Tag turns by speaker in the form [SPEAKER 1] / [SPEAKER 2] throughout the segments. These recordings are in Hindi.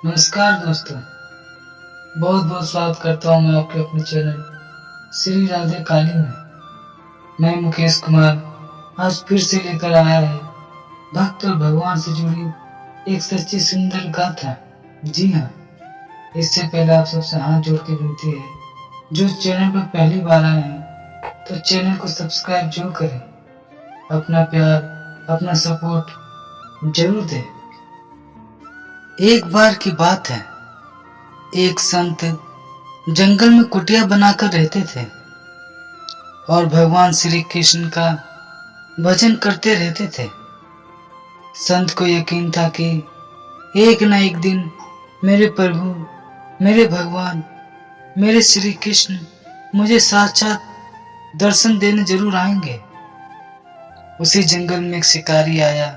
[SPEAKER 1] नमस्कार दोस्तों। बहुत बहुत स्वागत करता हूँ मैं आपके अपने चैनल श्री राधे काली में। मैं मुकेश कुमार आज फिर से लेकर आया है भक्त और भगवान से जुड़ी एक सच्ची सुंदर गाथा। जी हाँ, इससे पहले आप सबसे हाथ जोड़ के विनती है, जो चैनल पर पहली बार आए हैं तो चैनल को सब्सक्राइब जरूर करें। अपना प्यार, अपना सपोर्ट जरूर दें। एक बार की बात है, एक संत जंगल में कुटिया बनाकर रहते थे और भगवान श्री कृष्ण का भजन करते रहते थे। संत को यकीन था कि एक न एक दिन मेरे प्रभु, मेरे भगवान, मेरे श्री कृष्ण मुझे साक्षात दर्शन देने जरूर आएंगे। उसी जंगल में एक शिकारी आया।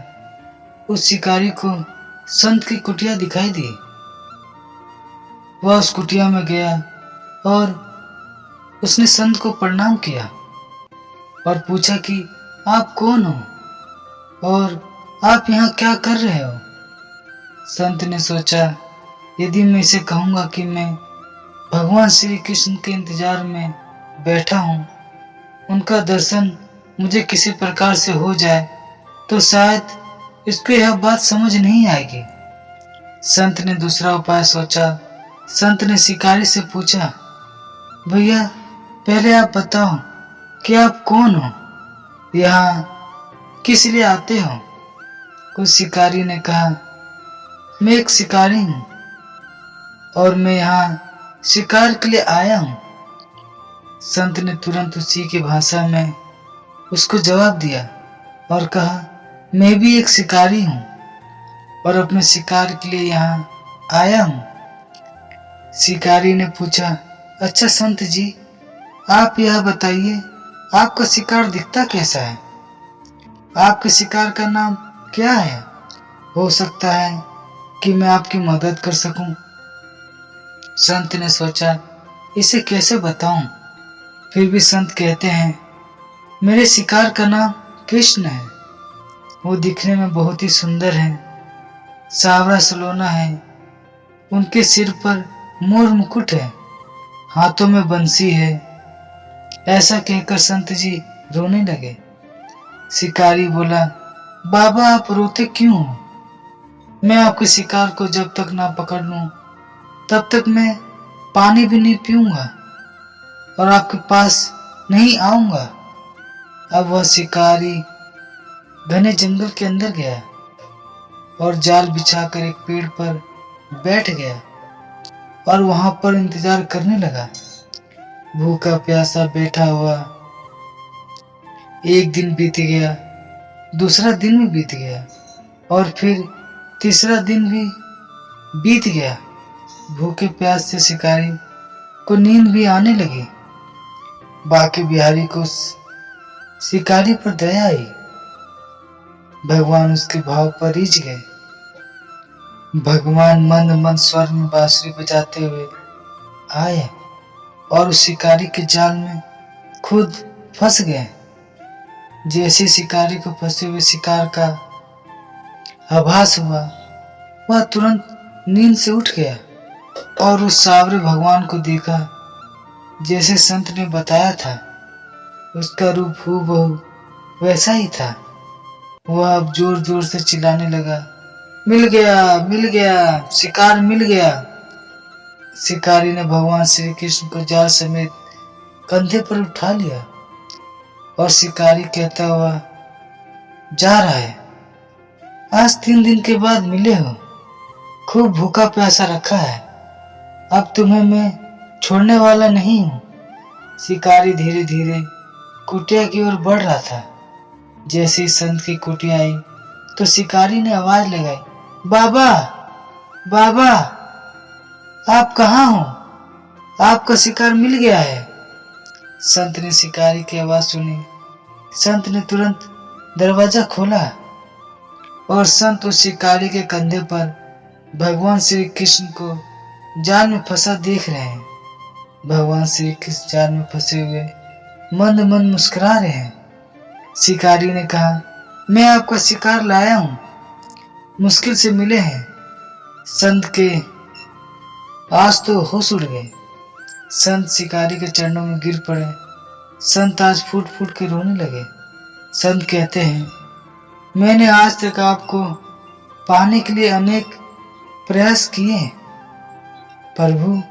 [SPEAKER 1] उस शिकारी को संत की कुटिया दिखाई दी। वह उस कुटिया में गया और उसने संत को प्रणाम किया और पूछा कि आप कौन हो और आप यहाँ क्या कर रहे हो। संत ने सोचा, यदि मैं इसे कहूँगा कि मैं भगवान श्री कृष्ण के इंतजार में बैठा हूँ, उनका दर्शन मुझे किसी प्रकार से हो जाए तो शायद इसको यह बात समझ नहीं आएगी। संत ने दूसरा उपाय सोचा। संत ने शिकारी से पूछा, भैया पहले आप बताओ कि आप कौन हो, यहाँ किस लिए आते हो। उस शिकारी ने कहा, मैं एक शिकारी हूँ और मैं यहाँ शिकार के लिए आया हूँ। संत ने तुरंत उसी की भाषा में उसको जवाब दिया और कहा, मैं भी एक शिकारी हूँ और अपने शिकार के लिए यहाँ आया हूँ। शिकारी ने पूछा, अच्छा संत जी, आप यह बताइए आपका शिकार दिखता कैसा है, आपके शिकार का नाम क्या है, हो सकता है कि मैं आपकी मदद कर सकूं। संत ने सोचा, इसे कैसे बताऊं। फिर भी संत कहते हैं, मेरे शिकार का नाम कृष्ण है। वो दिखने में बहुत ही सुंदर है, सांवरा सलोना है, उनके सिर पर मोर मुकुट है, हाथों में बंसी है। ऐसा कहकर संत जी रोने लगे। शिकारी बोला, बाबा आप रोते क्यों हो? मैं आपके शिकार को जब तक ना पकड़ लूं तब तक मैं पानी भी नहीं पीऊंगा और आपके पास नहीं आऊंगा। अब वह शिकारी घने जंगल के अंदर गया और जाल बिछाकर एक पेड़ पर बैठ गया और वहां पर इंतजार करने लगा। भूखा प्यासा बैठा हुआ। एक दिन बीत गया, दूसरा दिन भी बीत गया और फिर तीसरा दिन भी बीत गया। भूखे प्यास से शिकारी को नींद भी आने लगी। बाकी बिहारी को शिकारी पर दया आई। भगवान उसके भाव पर रिझ गए। भगवान मंद मंद स्वर में बांसुरी बजाते हुए आए और उस शिकारी के जाल में खुद फंस गए। जैसे शिकारी को फंसे हुए शिकार का आभास हुआ, वह तुरंत नींद से उठ गया और उस सावरे भगवान को देखा जैसे संत ने बताया था। उसका रूप हूबहू वैसा ही था। वह अब जोर जोर से चिल्लाने लगा, मिल गया, मिल गया, शिकार मिल गया। शिकारी ने भगवान श्री कृष्ण को जाल समेत कंधे पर उठा लिया और शिकारी कहता हुआ जा रहा है, आज 3 दिन के बाद मिले हो, खूब भूखा प्यासा रखा है, अब तुम्हें मैं छोड़ने वाला नहीं हूं। शिकारी धीरे धीरे कुटिया की ओर बढ़ रहा था। जैसे ही संत की कुटिया आई तो शिकारी ने आवाज लगाई, बाबा, बाबा, आप कहाँ हो? आपका शिकार मिल गया है। संत ने शिकारी की आवाज सुनी। संत ने तुरंत दरवाजा खोला और संत उस शिकारी के कंधे पर भगवान श्री कृष्ण को जाल में फंसा देख रहे हैं। भगवान श्री कृष्ण जाल में फंसे हुए मंद मंद मुस्कुरा रहे हैं। शिकारी ने कहा, मैं आपका शिकार लाया हूं, मुश्किल से मिले हैं। संत के आज तो होश उड़ गए। संत शिकारी के चरणों में गिर पड़े। संत आज फूट फूट के रोने लगे। संत कहते हैं, मैंने आज तक आपको पाने के लिए अनेक प्रयास किए प्रभु,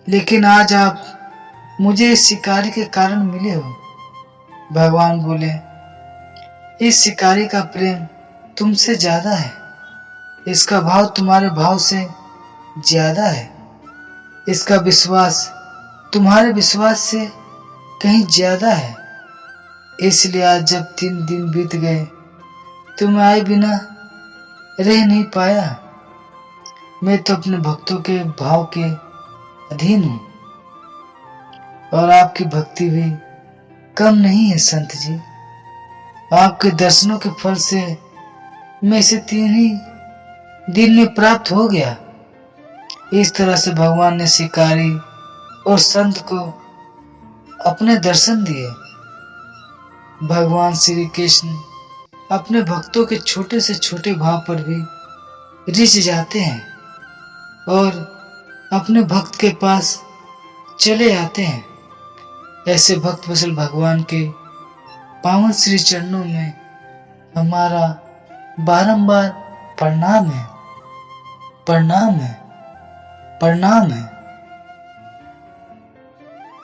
[SPEAKER 1] लेकिन आज आप मुझे इस शिकारी के कारण मिले हो। भगवान बोले, इस शिकारी का प्रेम तुमसे ज्यादा है, इसका भाव तुम्हारे भाव से ज्यादा है, इसका विश्वास तुम्हारे विश्वास से कहीं ज्यादा है। इसलिए आज जब 3 दिन बीत गए तो मैं आए बिना रह नहीं पाया। मैं तो अपने भक्तों के भाव के अधीन हूं और आपकी भक्ति भी कम नहीं है संत जी। आपके दर्शनों के फल से मैं इसे 3 ही दिन में प्राप्त हो गया। इस तरह से भगवान ने शिकारी और संत को अपने दर्शन दिए। भगवान श्री कृष्ण अपने भक्तों के छोटे से छोटे भाव पर भी रिझ जाते हैं और अपने भक्त के पास चले आते हैं। ऐसे भक्त वत्सल भगवान के पावन श्री चरणों में हमारा बारंबार प्रणाम है, प्रणाम है, प्रणाम है।